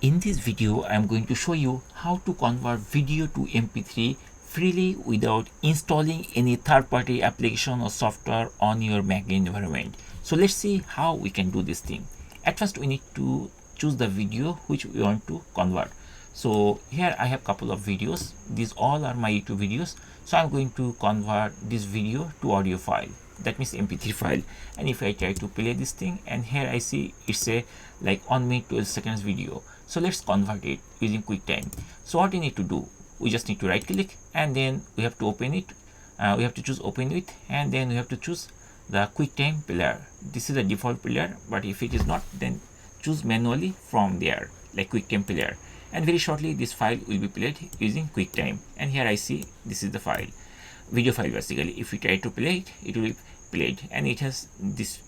In this video, I am going to show you how to convert video to MP3 freely without installing any third-party application or software on your Mac environment. So let's see how we can do this thing. At first, we need to choose the video which we want to convert. So here I have couple of videos. These all are my YouTube videos. So I'm going to convert this video to audio file. That means MP3 file. And if I try to play this thing, and here I see it's a like 1 minute 12 seconds video. So let's convert it using QuickTime. So what we need to do, we just need to right click and then we have to open it. We have to choose open with, and then we have to choose the QuickTime player. This is the default player, but if it is not, then choose manually from there like QuickTime player. And very shortly this file will be played using QuickTime. And here I see this is the file, video file basically. If we try to play it, it will be played, and it has this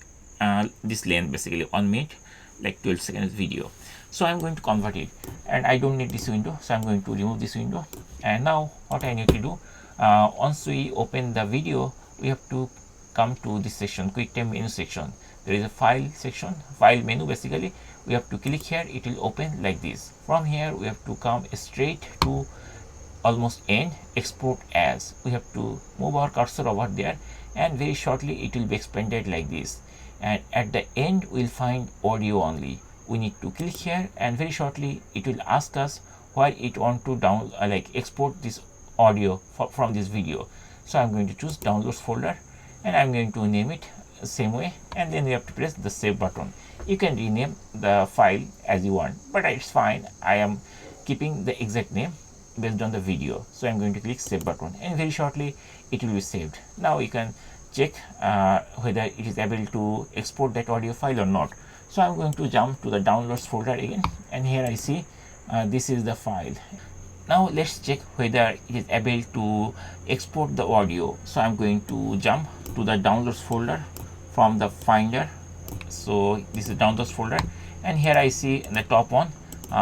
length basically 1 minute like 12 seconds video. So I'm going to convert it, and I don't need this window, so I'm going to remove this window. And now what I need to do, once we open the video, we have to come to this section, QuickTime menu section. There is a file section, file menu basically. We have to click here, it will open like this. From here we have to come straight to almost end, export as. We have to move our cursor over there, and very shortly it will be expanded like this. And at the end we'll find audio only. We need to click here, and very shortly it will ask us why it want to export this audio from this video. So I'm going to choose downloads folder, and I'm going to name it same way, and then you have to press the save button. You can rename the file as you want, but it's fine. I am keeping the exact name based on the video. So I'm going to click save button, and very shortly it will be saved. Now you can check whether it is able to export that audio file or not. So I'm going to jump to the downloads folder again, and here I see this is the file. Now let's check whether it is able to export the audio. So I'm going to jump to the downloads folder from the finder. So this is downloads folder, and here I see in the top one,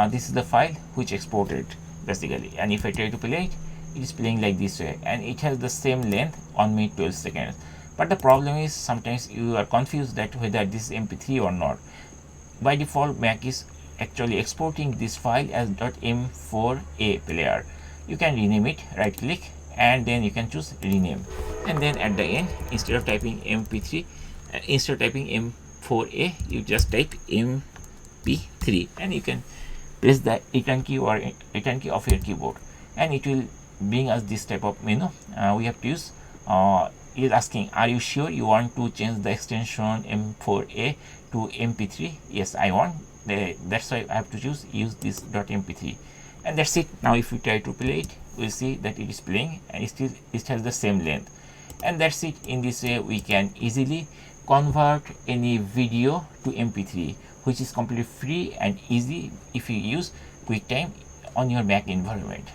this is the file which exported basically. And if I try to play it, it is playing like this way, and it has the same length, 1 minute 12 seconds. But the problem is sometimes you are confused that whether this is MP3 or not. By default, Mac is actually exporting this file as .m4a player. You can rename it, right click, and then you can choose rename. And then at the end, instead of typing MP3, instead of typing M4a, you just type MP3, and you can press the return key or return key of your keyboard, and it will bring us this type of menu. We have to use it is asking, are you sure you want to change the extension M4a to MP3? Yes, I want. That's why I have to use this .mp3, and that's it. Now if we try to play it, we'll see that it is playing, and it has the same length. And that's it. In this way we can easily convert any video to MP3, which is completely free and easy if you use QuickTime on your Mac environment.